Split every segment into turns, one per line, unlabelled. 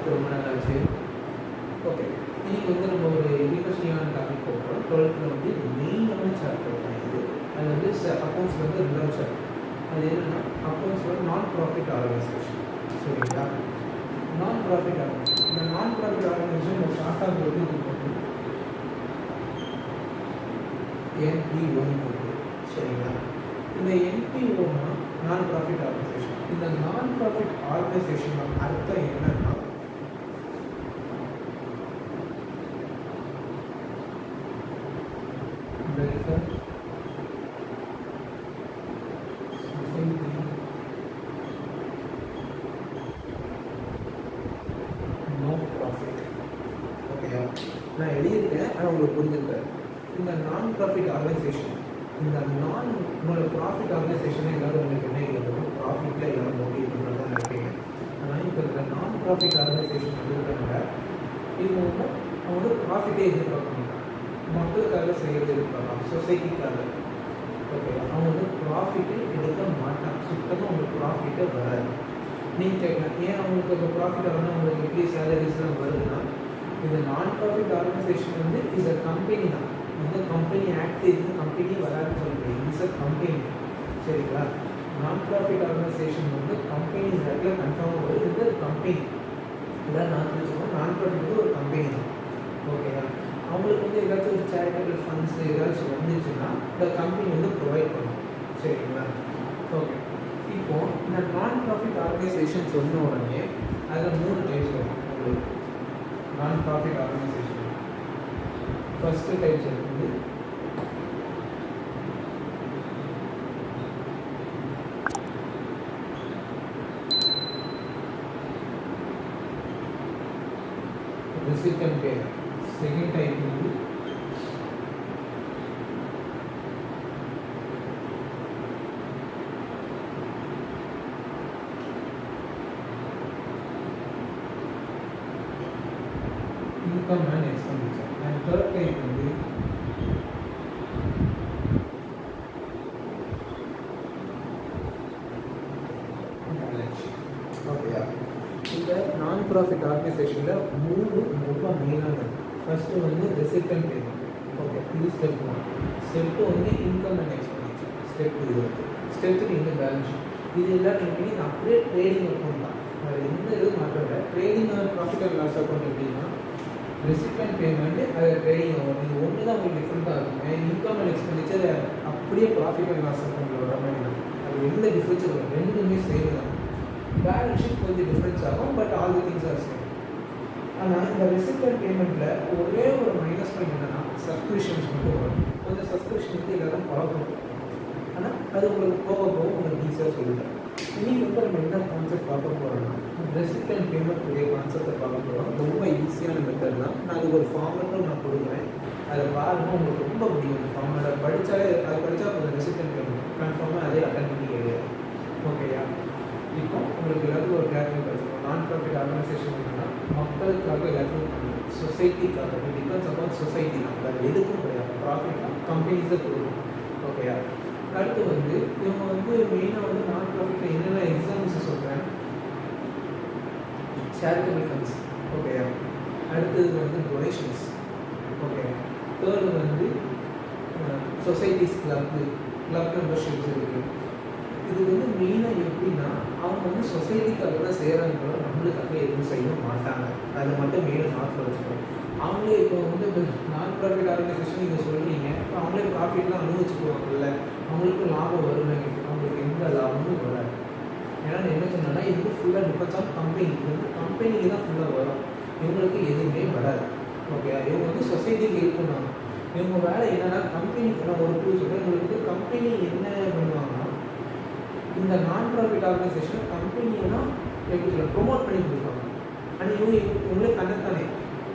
பார்த்து ரொம்ப நாள் ஆச்சு. ஓகே, இன்னைக்கு வந்து நம்ம ஒரு இன்ட்ரெஸ்டிங்கான டாபிக் போகிறோம். 12th வந்து மெயினான சாப்டர் தான் இது. அது வந்து அக்கௌண்ட்ஸ் வந்து 2வது சாப்டர். அது என்னென்னா அக்கௌண்ட்ஸோட நான் ப்ராஃபிட் ஆர்கனைசேஷன். சரிங்களா? நான் ப்ராஃபிட் ஆர்கனைசேஷன். இந்த நான் ப்ராஃபிட் ஆர்கனைசேஷன் நம்ம ஷார்ட்டாக போட்டு இது போட்டு NPO போட்டு. சரிங்களா? இந்த NPOனா நான் ப்ராஃபிட் ஆர்கனைசேஷன். இந்த நான் ப்ராஃபிட் ஆர்கனைசேஷன் அர்த்தம் என்னன்னா நான் எழுதியிருக்கேன், ஆனால் உங்களுக்கு புரிஞ்சிருக்காரு. இந்த நான் ப்ராஃபிட் ஆர்கனைசேஷன், இந்த உங்களோட ப்ராஃபிட் ஆர்கனைசேஷனை எல்லோரும் உங்களுக்கு என்ன எழுதணும், ப்ராஃபிட்டில் எல்லோரும் மோட்டிவ் பண்ணுறது தான் நினைப்பீங்க. ஆனால் இப்போ இந்த நான் ப்ராஃபிட் ஆர்கனைசேஷன் இருக்கிறவங்க இவங்க வந்து அவங்க ப்ராஃபிட்டே எதிர்பார்க்க மாட்டாங்க, மக்களுக்காக செய்கிறது எதிர்பார்க்கலாம், சொசைட்டிக்காக. ஓகே, அவங்க வந்து ப்ராஃபிட்டே எடுக்க மாட்டாங்க, சுத்தமாக அவங்களுக்கு ப்ராஃபிட்டே வராது. நீங்கள் கேட்கலாம், ஏன் அவங்களுக்கு அந்த ப்ராஃபிட் வரணும், அவங்களுக்கு எப்படி சேலரிஸ்லாம் வருதுன்னா, இந்த நான் ப்ராஃபிட் ஆர்கனைசேஷன் வந்து இஸ் அ கம்பெனி தான். இந்த கம்பெனி ஆக்ட் இது கம்பெனி வராதுன்னு சொல்லுங்கள், இட்ஸ் அ கம்பெனி. சரிங்களா? நான் ப்ராஃபிட் ஆர்கனைசேஷன் வந்து கம்பெனி ஆக்டில் கன்ஃபார்மாக வருது. இந்த கம்பெனி இதான் நான் தெரிஞ்சுக்கணும், நான் ப்ராஃபிட் வந்து ஒரு கம்பெனி தான். ஓகேவா? அவங்களுக்கு வந்து ஏதாச்சும் ஒரு சேரிட்டபிள் ஃபண்ட்ஸ் ஏதாச்சும் வந்துச்சுன்னா இந்த கம்பெனி வந்து ப்ரொவைட் பண்ணும். சரிங்களா? ஓகே, இப்போது இந்த நான் ப்ராஃபிட் ஆர்கனைசேஷன் சொன்ன உடனே அதில் 3 டைப்ஸ் வரும் உங்களுக்கு. நான் ப்ராஃபிட் ஆர்கனைசேஷன் ஃபஸ்ட்டு டைப்ஸ் இருக்குது ரெசிபியன்ட் பே. செகண்ட் டைப் வந்து income and expenditure. And third type வந்து balance sheet. ஓகேயா? இந்த நான் ப்ராஃபிட் ஆர்கனைசேஷனில் 3 ரொம்ப மெயினானது. ஃபஸ்ட்டு வந்து ரெசிபியன்ட் பேமெண்ட். ஓகே, இது ஸ்டெப் 1. ஸ்டெப் 2 வந்து இன்கம் அண்ட் எக்ஸ்பெண்டிச்சர். ஸ்டெப் 2 இது. ஸ்டெப் 3 வந்து பேலன்ஸ் ஷீட். இது எல்லாம் பண்ணி அப்படியே ட்ரேடிங் அக்கௌண்ட் தான். அது எந்த இதுவும் மாற்றல. Trading profit and loss account எப்படின்னா ரெசிபியன்ட் பேமெண்ட், அது ட்ரேடிங் அக்கௌண்ட், இது ஒன்று தான் உங்களுக்கு டிஃப்ரெண்ட்டாக இருக்கும். இன்கம் அண்ட் எக்ஸ்பெண்டிச்சர் அப்படியே ப்ராஃபிட் அண்ட் லாஸ் அக்கௌண்ட்டில் வர மாதிரி தான். அது எந்த டிஃப்ரென்ஸும் வரும், ரெண்டுமே சேம் தான். பேலன்ஸ் ஷீட் கொஞ்சம் டிஃப்ரென்ஸ் ஆகும், but all the things are same. ஆனால் இந்த ரெசிபியன்ட் பேமெண்ட்டில் ஒரே ஒரு மைனஸ் பாயிண்ட் என்னென்னா சப்ஸ்கிரிப்ஷன்ஸ் மட்டும் வரும். கொஞ்சம் சப்ஸ்கிரிப்ஷன் வந்து எல்லோரும் பழகும், ஆனால் அது உங்களுக்கு போக போக உங்களுக்கு ஈஸியாக சொல்லிட்டேன். இன்றைக்கி வந்து நம்ம என்ன கான்செப்ட் பார்க்க போகிறோம்னா ரெசிபியன்ட் பேமெண்ட் உடைய கான்செப்டை பார்க்க போகிறோம். ரொம்ப ஈஸியான மெத்தட் தான். நான் அதுக்கு ஒரு ஃபார்மெட்டும் நான் கொடுக்குறேன், அதை பாருங்கள், உங்களுக்கு ரொம்ப பிடிக்கும். அந்த ஃபார்மெட்டை படித்தாலே அது படித்தா கொஞ்சம் ரெசிபியன்ட் பேமெண்ட் கன்ஃபார்மாக அதே அட்டன் பண்ணி கிடையாது. ஓகேயா? இப்போ உங்களுக்கு எல்லாத்துக்கும் ஒரு கிளாரிட்டி படிச்சுக்கணும். நான் ப்ராஃபிட் ஆர்கனைசேஷன் என்னன்னா மக்களுக்காக எல்லாத்துக்கும் பண்ணணும், சொசைட்டிக்காக. இது டிபெண்ட்ஸ் அப்பான் சொசைட்டி தான், அது எதுக்கும் கிடையாது. ப்ராஃபிட் தான் கம்பெனிஸை கொடுக்கணும். ஓகேயா? அடுத்து வந்து இவங்க வந்து மெயினாக வந்து நான் ப்ராஃபிட்டில் என்னென்ன எக்ஸாம்பிள்ஸ் சொல்கிறேன், சேரிட்டபிள் ஃபண்ட்ஸ். ஓகேயா? அடுத்தது வந்து டொனேஷன்ஸ். ஓகே, தேர்டு வந்து சொசைட்டிஸ் கிளப் மெம்பர்ஷிப்ஸ் இருக்குது. இது வந்து மெயினாக எப்படின்னா அவங்க வந்து சொசைட்டிக்காக தான் செய்கிறாங்களோ, நம்மளுக்காக எதுவும் செய்ய மாட்டாங்க. அதை மட்டும் மெயினாக நாட்டில் வச்சுக்கணும். அவங்களே இப்போ வந்து நான் ப்ராஃபிட் ஆர்கனைசேஷன் நீங்கள் சொல்கிறீங்க, இப்போ அவங்களே ப்ராஃபிட்லாம் அனுபவிச்சுக்குவாங்கல்ல, அவங்களுக்கு லாபம் வருமே, அவங்களுக்கு எந்த லாபமும் வராது. ஏன்னா என்ன சொன்னேன்னா இது ஃபுல்லாக டிபெண்ட்ஸ் ஆன் கம்பெனி. இது வந்து கம்பெனிக்கு தான் ஃபுல்லாக வரும், இவங்களுக்கு எதுவுமே வராது. ஓகே, இவங்க வந்து சொசைட்டிக்கு ஹெல்ப் பண்ணுவாங்க. இவங்க வேலை என்னென்னா கம்பெனிக்கு, நான் ஒரு ப்ரூவ் சொல்கிறேன், இவங்களுக்கு வந்து கம்பெனி என்ன பண்ணுவாங்கன்னா இந்த நான் ப்ராஃபிட் ஆர்கனைசேஷனை கம்பெனியெல்லாம் எப்படி சொல்ல ப்ரொமோட் பண்ணி கொடுப்பாங்க. ஆனால் இவங்களே கண்ணத்தானே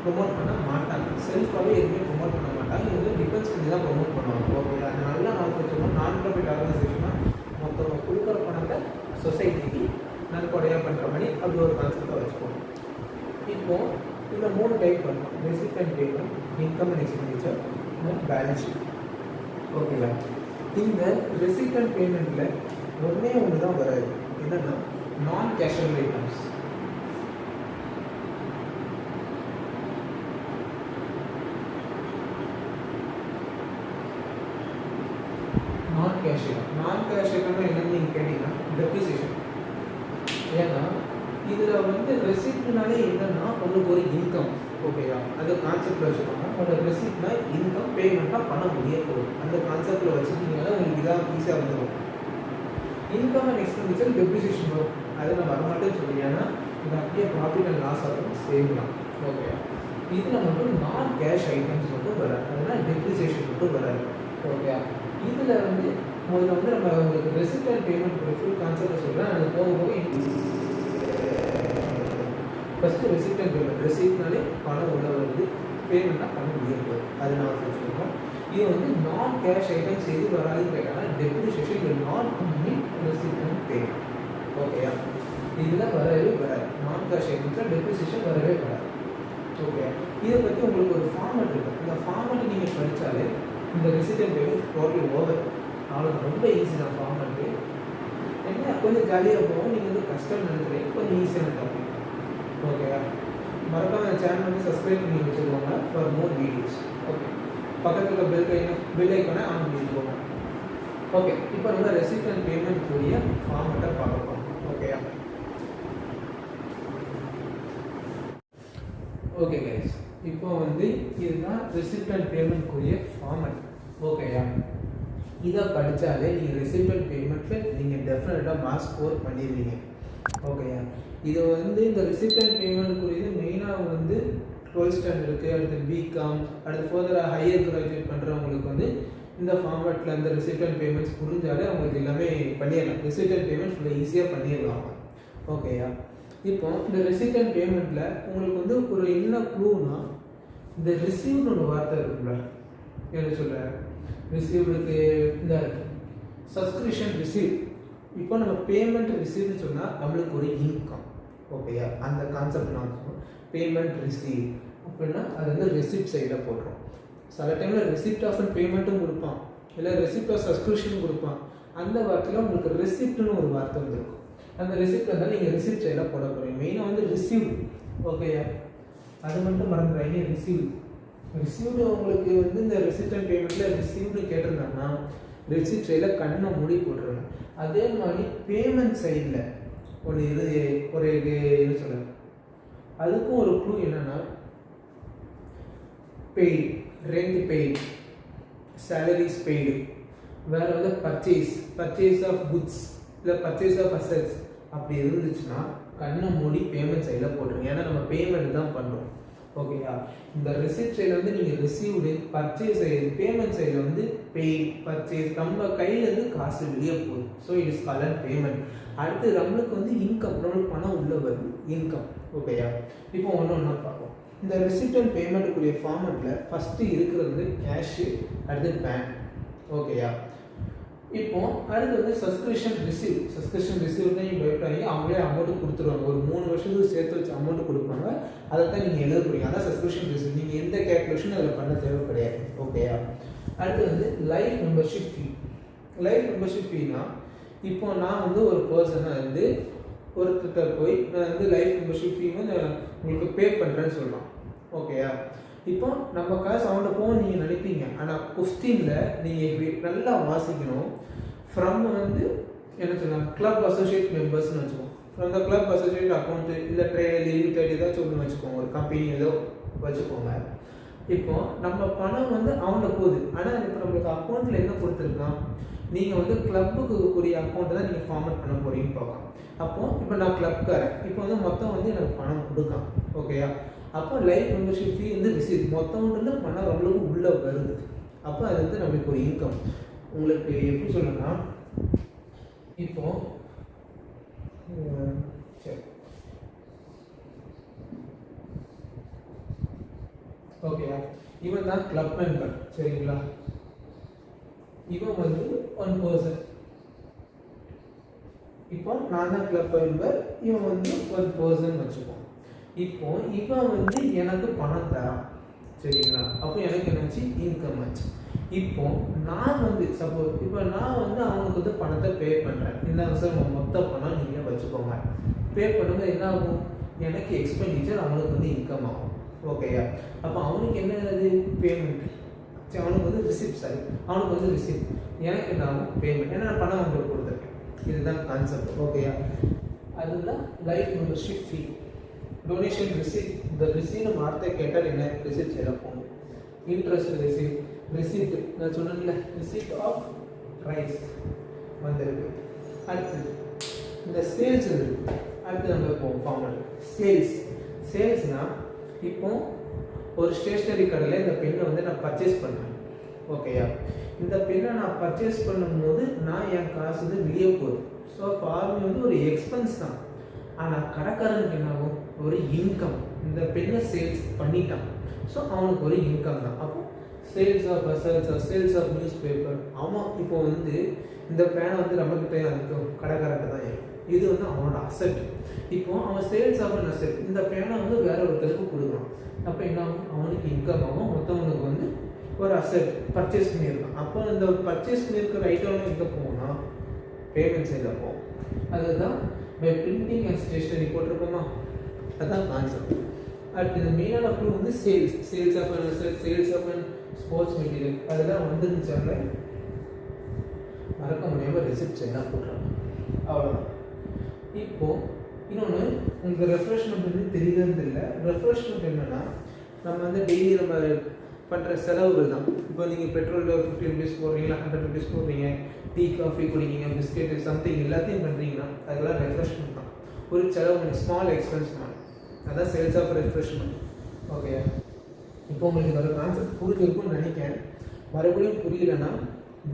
ப்ரொமோட் பண்ண மாட்டாங்க, செல்ஃபாகவே எதுவுமே ப்ரொமோட் பண்ண மாட்டாங்க. இவங்க டிபெண்ட்ஸ் பண்ணி தான் ப்ரொமோட் பண்ணுவாங்க. ஓகே, அது நல்லா நான் வச்சுக்கணும். நான் ப்ராஃபிட் ஆர்கனைசேஷனாக மொத்தமாக கொடுக்குற பணத்தை சொசைட்டிக்கு நன்கொடையாக பண்ணுற மாதிரி அப்படி ஒரு கான்செப்டாக வச்சுக்கோங்க. இப்போது இதில் 3 டைப் பண்ணலாம்: recipient payment, income and expenditure, balance sheet. ஓகேங்களா? இந்த ரெசிபியன்ட் பேமெண்ட்டில் ஒன்றே ஒன்று தான் வராது, என்னென்னா நான் கேஷபிள் ஐட்டம்ஸ். Cash item. நான் கேஷ் ஐட்டம்னா என்னன்னு நீங்கள் கேட்டிங்கன்னா டெப்ரிசியேஷன். ஏன்னா இதில் வந்து ரெசிப்ட்னாலே என்னன்னா உங்களுக்கு ஒரு இன்கம். ஓகேயா, அது கான்செப்டில் வச்சுக்கோங்க. உங்களோட ரெசிப்ட்னா இன்கம், பேமெண்ட்டாக பண்ண முடிய போகுது. அந்த கான்செப்டில் வச்சுக்கிட்டீங்கன்னா உங்களுக்கு இதாக ஈஸியாக வந்துடும். இன்கம் அண்ட் எக்ஸ்பெண்டிச்சர் டெப்ரிசியேஷன் வரும். அது நான் வரமாட்டேன்னு சொல்லி, ஏன்னா இது அப்படியே ப்ராஃபிட் அண்ட் லாஸ் ஆகும் சேம் தான். ஓகேயா, இதில் மட்டும் நான் கேஷ் ஐட்டம்ஸ் மட்டும் வராது, அதனால் டெப்ரிசியேஷன் மட்டும் வராது. ஓகேயா, இதில் வந்து முதல்ல வந்து நம்ம உங்களுக்கு ரெசிப்ட் அண்ட் பேமெண்ட் ஒரு ஃபுல் கான்செப்ட் சொல்கிறேன். அது போக போக ஃபஸ்ட்டு ரெசிப்ட் அண்ட் பேமெண்ட். ரெசிப்ட்னாலே பணம் உள்ள வருது, பேமெண்ட்டாக பணம் முடியாது, அது நான் வச்சுருக்கோம். இது வந்து நான் கேஷ் ஐட்டம்ஸ் எது வராதுன்னு கேட்டாங்கன்னா depreciation will not mean receipt and payment. ஓகேயா, இதில் வரவே வராது. நான் கேஷ் ஐட்டம்ஸில் டெப்ரிசியேஷன் வரவே வராது. ஓகே, இதை பற்றி உங்களுக்கு ஒரு ஃபார்மட் இருக்குது. இந்த ஃபார்மட்டை நீங்கள் படித்தாலே இந்த receipt and payment total over. அவ்வளோ ரொம்ப ஈஸி தான் ஃபார்மட்டு. என்ன கொஞ்சம் ஜாலியாக போகும். நீங்கள் வந்து கஷ்டம் நினைக்கிறீங்க, கொஞ்சம் ஈஸியான டாபிக். ஓகேயா, மறக்காம அந்த சேனல் வந்து சப்ஸ்கிரைப் பண்ணி வச்சுருவாங்க ஃபார் மோர் வீடியோஸ். ஓகே, பக்கத்தில் பெல் ஐக்கானை ஆன் பண்ணிக்கோங்க. ஓகே, இப்போ நம்ம ரெசிப்ட் அண்ட் பேமெண்ட் கூடிய ஃபார்மட்டை பார்க்கலாம். ஓகேயா, ஓகே கைஸ், இப்போ வந்து இதுதான் ரெசிப்ட் அண்ட் பேமெண்ட் கூடிய ஃபார்மட். ஓகேயா, இதை படித்தாலே நீங்கள் ரெசிப்ட் அண்ட் பேமெண்ட்டில் நீங்கள் டெஃபினட்டாக மார்க்ஸ் ஸ்கோர் பண்ணிடுவீங்க. ஓகேயா, இது வந்து இந்த ரெசிப்ட் அண்ட் பேமெண்ட் குறித்து மெயினாக வந்து 12th ஸ்டாண்டர்டுக்கு, அடுத்து பிகாம், அடுத்து ஃபர்தராக ஹையர் கிராஜுவேட் பண்ணுறவங்களுக்கு வந்து இந்த ஃபார்மேட்டில் இந்த ரெசிப்ட் அண்ட் பேமெண்ட்ஸ் புரிஞ்சாலே அவங்களுக்கு எல்லாமே பண்ணிடலாம். ரெசிப்ட் அண்ட் பேமெண்ட் ஃபுல்லாக ஈஸியாக பண்ணிடலாம். ஓகேயா, இப்போ இந்த ரெசிப்ட் அண்ட் பேமெண்ட்டில் உங்களுக்கு வந்து ஒரு என்ன க்ளூனா, இந்த ரிசீவ்னு ஒரு வார்த்தை இருக்குல்ல, என்ன சொல்கிற ரிசீவ்டுக்கு இந்த சப்ஸ்கிரிப்ஷன் ரிசீவ். இப்போ நம்ம பேமெண்ட் ரிசீவ்னு சொன்னால் நம்மளுக்கு ஒரு இன்கம். ஓகேயா, அந்த கான்செப்ட் நான் சொன்னோம். பேமெண்ட் ரிசீவ் அப்படின்னா அது வந்து ரெசிப்ட் சைடில் போடுறோம். சில டைமில் ரெசிப்ட் ஆஃப் அண்ட் பேமெண்ட்டும் கொடுப்பான், இல்லை ரெசிப்ட் ஆஃப் சப்ஸ்கிரிப்ஷனும் கொடுப்பான். அந்த வார்த்தையில் உங்களுக்கு ரெசிப்ட்னு ஒரு வார்த்தை வந்துருக்கும். அந்த ரெசிப்ட் இருந்தால் நீங்கள் ரெசிப்ட் சைடில் போட போகிறீங்க. மெயினாக வந்து ரிசீவ்டு. ஓகேயா, அது மட்டும் மறந்துடுறாங்க. ரிசீவ்டு உங்களுக்கு வந்து இந்த ரெசிப்ட் அண்ட் பேமெண்ட்டில் ரிசீவ்டு கேட்டிருந்தாங்கன்னா ரெசிப்ட் சைடில் கண்ணை மூடி போட்டுருங்க. அதே மாதிரி பேமெண்ட் சைடில் ஒரு என்ன சொல்கிறது, அதுக்கும் ஒரு க்ளூ என்னென்னா paid, rent paid, salaries paid, வேறு வந்து பர்ச்சேஸ் ஆஃப் குட்ஸ், இல்லை பர்ச்சேஸ் ஆஃப் அசட்ஸ் அப்படி இருந்துச்சுன்னா கண்ணை மூடி பேமெண்ட் சைடில் போட்டுருங்க. ஏன்னா நம்ம பேமெண்ட் தான் பண்ணுறோம். ஓகேயா, இந்த ரெசிப்ட் சைடில் வந்து நீங்கள் ரிசீவ்டு, பர்ச்சேஸ் சைடு, பேமெண்ட் சைடில் வந்து பெய்ட், பர்ச்சேஸ், நம்ம கையிலேருந்து காசு வெளியே போகுது. So it is called payment. அடுத்து நம்மளுக்கு வந்து இன்கம், நம்மளுக்கு பணம் உள்ள வருது, இன்கம். ஓகேயா, இப்போ ஒன்று பார்ப்போம். இந்த ரெசிப்ட் அண்ட் பேமெண்ட்டுக்குரிய ஃபார்மெட்டில் ஃபஸ்ட்டு இருக்கிறது வந்து கேஷு, அடுத்து பேங்க். ஓகேயா, இப்போ அடுத்து வந்து சப்ஸ்கிரிப்ஷன் ரிசீவ் தான் நீங்கள் பயப்படாதீங்க. அவங்களே அமௌண்ட்டு கொடுத்துருவாங்க. ஒரு 3 வருஷத்துக்கு சேர்த்து வச்சு அமௌண்ட்டு கொடுப்பாங்க. அதை தான் நீங்கள் எழுத போறீங்க. அதான் சப்ஸ்கிரிப்ஷன் ரிசீவ். நீங்கள் எந்த கேல்குலேஷன் அதில் பண்ண தேவை கிடையாது. ஓகேயா, அடுத்து வந்து லைஃப் மெம்பர்ஷிப் ஃபீ. லைஃப் மெம்பர்ஷிப் ஃபீனா, இப்போ நான் வந்து ஒரு பர்சனை வந்து ஒருத்தர் போய் நான் வந்து லைஃப் மெம்பர்ஷிப் ஃபீ வந்து உங்களுக்கு பே பண்ணுறேன்னு சொல்லலாம். ஓகேயா, இப்போ நம்ம காசு அவன்கிட்ட போக நீங்கள் நினைப்பீங்க. ஆனால் கொஸ்டினில் நீங்கள் நல்லா வாசிக்கணும். ஃப்ரம் வந்து என்ன சொல்லலாம், கிளப் அசோசியேட் மெம்பர்ஸ்னு வச்சுக்கோங்க. From the club associate account, இல்லை ட்ரேட் லிமிடெட் ஏதாச்சும் ஒன்று வச்சுக்கோங்க, ஒரு கம்பெனி ஏதோ வச்சுக்கோங்க. இப்போ நம்ம பணம் வந்து அவன்கிட்ட போகுது. ஆனால் இப்போ நம்மளுக்கு அக்கௌண்ட்டில் என்ன கொடுத்துருக்கான், நீங்கள் வந்து கிளப்புக்கு கூடிய அக்கௌண்ட்டை தான் நீங்கள் ஃபார்மேட் பண்ண போகிறீங்கன்னு பார்க்கலாம். அப்போது இப்போ நான் கிளப்காரன், இப்போ வந்து மொத்தம் வந்து எனக்கு பணம் கொடுக்கான். ஓகேயா, அப்போ லைஃப் மெம்பர்ஷிப் ஃபீ வந்து ரிசீவ், மொத்தம் பணம் நம்மளுக்கு உள்ளே வருது. அப்போ அது வந்து நம்மளுக்கு ஒரு இன்கம். உங்களுக்கு எப்படி சொல்லணும்னா, இப்போ சரி ஓகேயா, இவன் தான் கிளப் மெம்பர். சரிங்களா, இவன் வந்து 1 பர்சன். இப்போ நான் தான் கிளப் மெம்பர், இவன் வந்து 1 பர்சன் வச்சுப்போம். இப்போ இவன் வந்து எனக்கு பணம் தரான். சரிங்களா, அப்போ எனக்கு என்னாச்சு, இன்கம் ஆச்சு. இப்போ நான் வந்து சப்போஸ் இப்போ நான் வந்து அவனுக்கு வந்து பணத்தை பே பண்ணுறேன். இந்த சார் மொத்த பணம் நீங்கள் வச்சுக்கோங்க. பே பண்ணும்போது என்ன ஆகும், எனக்கு எக்ஸ்பெண்டிச்சர், அவனுக்கு வந்து இன்கம் ஆகும். ஓகேயா, அப்போ அவனுக்கு என்னது பேமெண்ட், அவனுக்கு வந்து ரிசிப்ட். சாரி, அவனுக்கு வந்து ரிசிப்ட். எனக்கு என்ன ஆகும் பேமெண்ட், ஏன்னா நான் பணம் உங்களுக்கு கொடுத்துருக்கேன். இதுதான் கான்செப்ட். ஓகேயா? அதுதான் life membership fee. Donation receipt. இந்த ரிசீட் நம்ம வார்த்தை கேட்டால் என்ன ரிசீட் செய்ய போகணும். இன்ட்ரெஸ்ட் ரிசீட், ரிசீட் நான் சொன்னேன்ல ரிசீட் ஆஃப் ரைஸ் வந்துருக்கு. அடுத்து இந்த சேல்ஸ் இருக்குது. அடுத்து நம்ம இப்போ ஃபார்மல் சேல்ஸ். சேல்ஸ்னால் இப்போ ஒரு ஸ்டேஷ்னரி கடையில் இந்த பெண்ணை வந்து நான் பர்ச்சேஸ் பண்ணுறேன். ஓகேயா? இந்த பெண்ணை நான் பர்ச்சேஸ் பண்ணும்போது நான் என் காசு வந்து வெளியே போகுது. ஸோ ஃபார்மி வந்து ஒரு எக்ஸ்பென்ஸ் தான். ஆனால் கடைக்காரனுக்கு என்ன ஆகும்? ஒரு இன்கம். இந்த பெண்ணை சேல்ஸ் பண்ணிட்டான், ஸோ அவனுக்கு ஒரு இன்கம் தான். அப்போ sales of assets, sales of newspaper. அவன் இப்போ வந்து இந்த பேனை வந்து நம்மக்கிட்ட இருக்கும், கடைக்காரர்கிட்ட தான் இருக்கும். இது வந்து அவனோட அசட். இப்போ அவன் சேல்ஸ் ஆஃப் அன் அசட், இந்த பேனை வந்து வேற ஒருத்தருக்கு கொடுக்குறான். அப்போ என்ன ஆகும்? அவனுக்கு இன்கம் ஆகும். மொத்தவனுக்கு வந்து ஒரு அசட் பர்ச்சேஸ் பண்ணியிருக்கான். அப்போ இந்த பர்ச்சேஸ் பண்ணியிருக்கிற ஐட்டம் எங்கே போகணும்னா பேமெண்ட் சைடில் போகும். அதுதான் பை பிரிண்டிங் அண்ட் ஸ்டேஷனரி போட்டிருக்கோமா, அதுதான் கான்செப்ட். அடுத்து இந்த மெயினான க்ளூ வந்து sales. Sales of an asset, sales of an sports material. அதெல்லாம் வந்துருந்துச்சால மறக்க முடியாமல் ரிசிப்ட்ஸ் எல்லாம் போட்டுறாங்க. அவ்வளோதான். இப்போது இன்னொன்று உங்களுக்கு ரெஃப்ரெஷ்மெண்ட் வந்து தெரியுதுன்னு இல்லை. ரெஃப்ரெஷ்மெண்ட் என்னென்னா நம்ம வந்து டெய்லி நம்ம பண்ணுற செலவுகள் தான். இப்போ நீங்கள் பெட்ரோலில் 50 rupees போடுறீங்களா, 100 rupees போடுறீங்க, டீ காஃபி குடிக்கிங்க, பிஸ்கெட்டு சம்திங் எல்லாத்தையும் பண்ணுறீங்கன்னா அதெல்லாம் ரெஃப்ரெஷ்மெண்ட் தான். ஒரு செலவு பண்ணி ஸ்மால் எக்ஸ்பென்ஸ் மாதிரி, அதான் சேல்ஸ் ஆஃப் ரெஃப்ரெஷ்மெண்ட். ஓகே, இப்போ உங்களுக்கு ஒரு கான்செப்ட் புரிஞ்சிருக்கும்னு நினைக்கிறேன். மறுபடியும் புரியலன்னா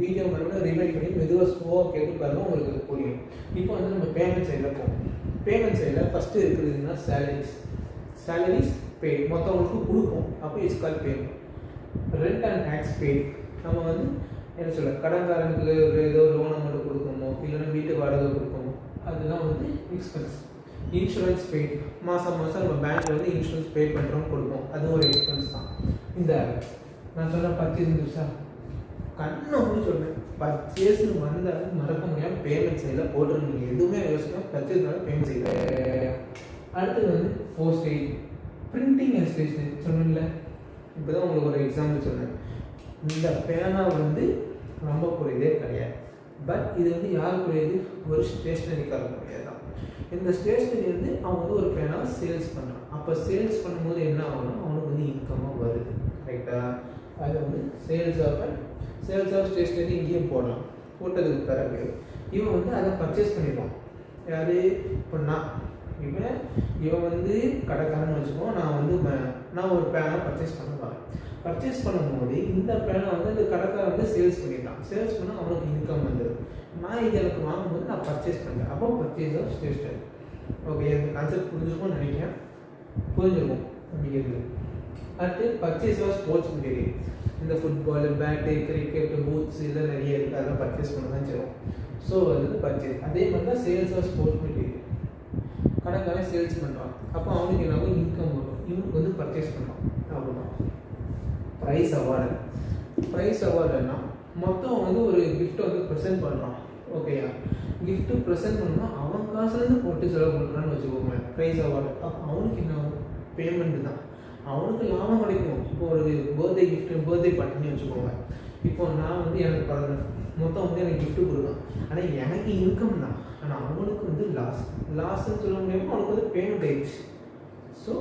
வீடியோ மறுபடியும் ரிமைண்ட் பண்ணி மெதுவாக ஸ்லோவாக கேட்டு பாருங்கள், உங்களுக்கு அது புரியும். இப்போ வந்து நம்ம பேமெண்ட் சைடில் போவோம். பேமெண்ட் சைடில் ஃபஸ்ட்டு இருக்கிறதுனா சேலரிஸ். சேலரிஸ் பே மொத்தவங்களுக்கு கொடுப்போம். அப்போ it's call payment. Rent and tax pay. நம்ம வந்து என்ன சொல்ல, கடன்காரனுக்கு ஒரு ஏதோ லோன் அமௌண்ட் கொடுக்கணுமோ இல்லைன்னா வீட்டு வாடகை கொடுக்கணும், அதுதான் வந்து எக்ஸ்பென்ஸ். இன்சூரன்ஸ் பே, மாதம் மாதம் நம்ம பேங்க்கில் வந்து இன்சூரன்ஸ் பே பண்ணுறோம் கொடுப்போம், அது ஒரு எக்ஸ்பென்ஸ் தான். இந்த நான் சொன்ன பர்ச்சேஸ் இருந்துச்சா, கண்ணை வந்து சொல்கிறேன், பர்ச்சேஸ்னு வந்தாலும் மறக்க முடியாமல் பேமெண்ட் சைடில் போட்டுருந்தீங்க. எதுவுமே யோசிக்கலாம், பர்ச்சேஸ்னால பேமெண்ட் சைடில். அடுத்தது வந்து போஸ்டேஜ், பிரிண்டிங் அண்ட் ஸ்டேஷனரி சொன்னேன்ல. இப்போ தான் உங்களுக்கு ஒரு எக்ஸாம்பிள் சொன்னேன். இந்த பேனா வந்து ரொம்ப குறையதே கிடையாது. பட் இது வந்து யார் குறையுது? ஒரு ஸ்டேஷ்னரிக்காரர் குறையாது தான். இந்த ஸ்டேஷ்னரி வந்து அவன் வந்து ஒரு பேனாவை சேல்ஸ் பண்ணுறான். அப்போ சேல்ஸ் பண்ணும்போது என்ன ஆகணும்? அவனுக்கு வந்து இன்கமாக வருது. ரைட்டாக? அது வந்து சேல்ஸ் ஆஃப் ஸ்டேஷ்னரி இங்கேயும் போடலாம். போட்டதுக்கு பிறகு இவன் வந்து அதை பர்ச்சேஸ் பண்ணிடுவான். யார்? இப்போ இவன் வந்து கடைக்காரன்னு வச்சுக்கோம். நான் ஒரு பேனை பர்ச்சேஸ் பண்ண வரேன். பர்ச்சேஸ் பண்ணும்போது இந்த பேனை வந்து இந்த கடைக்காரன் வந்து சேல்ஸ் பண்ணிட்டான். சேல்ஸ் பண்ணால் அவனுக்கு இன்கம் வந்துடுது. நான் இது எனக்கு வாங்கும்போது நான் பர்ச்சேஸ் பண்ணுறேன். அப்போ பர்ச்சேஸ் ஆஃப் ஸ்டேஷ்னரி. ஓகே, இந்த கான்செப்ட் புரிஞ்சுருக்கும்னு நினைக்கிறேன். புரிஞ்சிருக்கும் அப்படிங்கிறது. அடுத்து பர்ச்சேஸ் ஆஃப் ஸ்போர்ட்ஸ் மெட்டீரியல். இந்த ஃபுட்பால், பேட்டு, கிரிக்கெட்டு, பூட்ஸ் இதெல்லாம் நிறைய இருக்குது. அதெல்லாம் பர்ச்சேஸ் பண்ண தான் செய்வோம். ஸோ அது வந்து பர்ச்சேஸ். அதே மாதிரி தான் சேல்ஸ் ஆஃப் ஸ்போர்ட்ஸ் மெட்டீரியல். கடைக்காரன் சேல்ஸ் பண்ணுறான். அப்போ அவனுக்கு என்ன இன்கம் வரும். இவனுக்கு வந்து பர்ச்சேஸ் பண்ணுறான். அவ்வளோதான். ப்ரைஸ் அவார்டுன்னா மொத்தம் வந்து ஒரு கிஃப்ட்டை வந்து ப்ரெசென்ட் பண்ணுறான். ஓகேயா? கிஃப்ட்டு ப்ரெசென்ட் பண்ணால் அவன் காசுலேருந்து போட்டு செலவு பண்ணுறான்னு வச்சுக்கோங்க. Prize award. அப்போ அவனுக்கு என்ன ஆகும்? பேமெண்ட்டு தான். அவனுக்கு லாபம் கிடைக்கும். இப்போ ஒரு பர்த்டே கிஃப்ட்டு, பர்த்டே பார்ட்டின்னு வச்சுக்கோங்க. இப்போ நான் வந்து எனக்கு பிறந்தேன், மொத்தம் வந்து எனக்கு கிஃப்ட்டு கொடுக்கலாம். ஆனால் எனக்கு இன்கம் தான். ஆனால் அவனுக்கு வந்து லாஸ்ன்னு சொல்ல முடியாமல் அவனுக்கு வந்து பேமெண்ட் ஆயிடுச்சு. ஸோ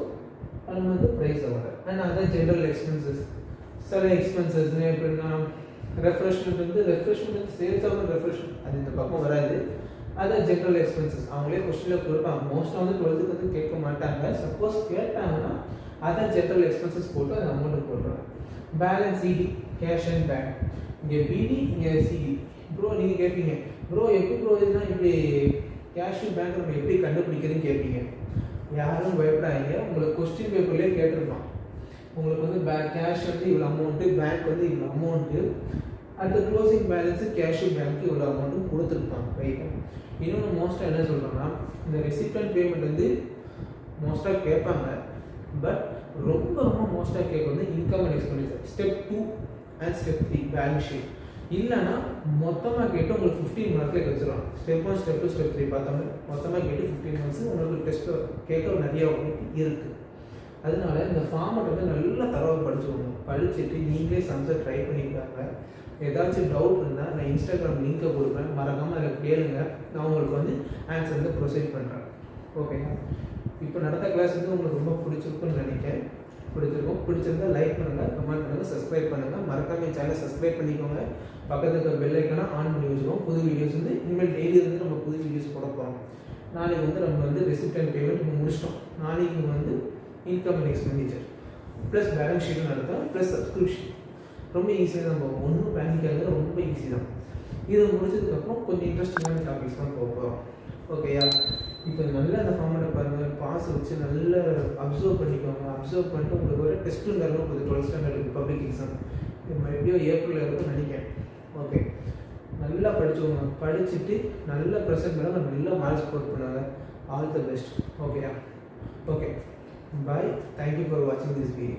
அது வந்து ப்ரைஸ் அவார்டு. அண்ட் அதான் ஜென்ரல் எக்ஸ்பென்சஸ். சில எக்ஸ்பென்சஸ்னு எப்படின்னா ரெஃப்ரெஷ்மெண்ட் வந்து சேல்ஸ் ஆஃப் ரெஃப்ரெஷ்மெண்ட் அது இந்த பக்கம் வராது. அதான் ஜென்ரல் எக்ஸ்பென்சஸ். அவங்களே கொஸ்டினில் கொடுப்பாங்க. மோஸ்ட்டாக வந்து 12th வந்து கேட்க மாட்டாங்க. சப்போஸ் கேட்டாங்கன்னா அதான் ஜென்ரல் எக்ஸ்பென்சஸ் போட்டு அந்த அமௌண்ட்டு போட்டுருவாங்க. Balance sheet, cash and bank. இங்கே பிடி, இங்கே சிடி. ப்ரோ நீங்கள் கேட்பீங்க, ப்ரோ எப்படி ப்ரோ இதுனா இப்படி கேஷ் அண்ட் பேங்க் நம்ம எப்படி கண்டுபிடிக்கிறதுன்னு கேட்பீங்க. யாரும் பயப்படாதீங்க. உங்களுக்கு கொஸ்டின் பேப்பர்லேயே கேட்டிருப்பான். உங்களுக்கு வந்து கேஷ் வந்து இவ்வளோ அமௌண்ட்டு, பேங்க் வந்து இவ்வளோ அமௌண்ட்டு, அடுத்த க்ளோசிங் பேலன்ஸு கேஷு பேங்க்கு இவ்வளோ அமௌண்ட்டு கொடுத்துருப்பாங்க. ரைட்டா? இன்னொன்று மோஸ்ட்டாக என்ன சொல்கிறோன்னா, இந்த ரெசிப்ட் அண்ட் பேமெண்ட் வந்து மோஸ்ட்டாக கேட்பாங்க. பட் ரொம்ப மோஸ்ட்டாக கேட்க வந்து income and expenditure step 2 and step 3 balance sheet. இல்லைன்னா மொத்தமாக கேட்டு உங்களுக்கு 15 மார்க்லேயே வச்சுருவாங்க. ஸ்டெப் 1, ஸ்டெப் 2, ஸ்டெப் 3 பார்த்தோம்னா மொத்தமாக கேட்டு 15 மார்க்ஸ் உங்களுக்கு டெஸ்ட் கேட்க நிறைய இருக்குது. அதனால இந்த ஃபார்மெட் வந்து நல்லா தரவாக படிச்சுக்கோங்க. படிச்சுட்டு நீங்களே சம்ஸை ட்ரை பண்ணிக்கிறாங்க. ஏதாச்சும் டவுட் இருந்தால் நான் இன்ஸ்டாகிராம் லிங்க்கை கொடுப்பேன், மறக்காமல் அதில் கேளுங்க. நான் உங்களுக்கு வந்து ஆன்சர் வந்து ப்ரொசீட் பண்ணுறேன். ஓகேங்க. இப்போ நடந்த கிளாஸ் வந்து உங்களுக்கு ரொம்ப பிடிச்சிருக்குன்னு நினைக்கிறேன். பிடிச்சிருந்தா லைக் பண்ணுங்கள், கமெண்ட் பண்ணுங்கள், சப்ஸ்கிரைப் பண்ணுங்கள். மறக்காம சேனலை சப்ஸ்கிரைப் பண்ணிக்கோங்க. பக்கத்துக்கு பெல் ஐக்கானை ஆன் பண்ணி வச்சுக்கோங்க. புது வீடியோஸ் வந்து இனிமேல் டெய்லி வந்து நம்ம புது வீடியோஸ் போட போகிறோம். நாளைக்கு வந்து நம்ம வந்து ரெசிப்ட் அண்ட் பேமெண்ட் இப்போ முடிச்சிட்டோம். நாளைக்கு வந்து income and expenditure plus balance ஷீட்டும் நடத்தோம், ப்ளஸ் சப்ஸ்கிரிப்ஷன். ரொம்ப ஈஸியாக தான் போகும், ஒன்றும் பேனிக்காக, ரொம்ப ஈஸி தான். இது முடிச்சதுக்கப்புறம் கொஞ்சம் இன்ட்ரெஸ்டிங்கான டாபிக்ஸ் தான் போக போகிறோம். ஓகேயா? இப்போ நல்லா அந்த ஃபார்மேட்டை பாருங்கள், பாஸ் வச்சு நல்லா அப்சர்வ் பண்ணிக்கோங்க. அப்சர்வ் பண்ணிட்டு உங்களுக்கு ஒரு டெஸ்ட்டும் தரணும். இப்போ 12th ஸ்டாண்டர்ட் பப்ளிக் எக்ஸாம் எப்படியோ ஏப்ரலில் இருக்குன்னு நினைக்கிறேன். ஓகே, நல்லா படிச்சுக்கோங்க. படிச்சுட்டு நல்லா ப்ரெசென்ட் பண்ணுங்க, நல்லா மார்க் ஸ்கோர் பண்ணுங்க. All the best. ஓகேயா? Okay, bye. தேங்க்யூ ஃபார் வாட்சிங் திஸ் வீடியோ.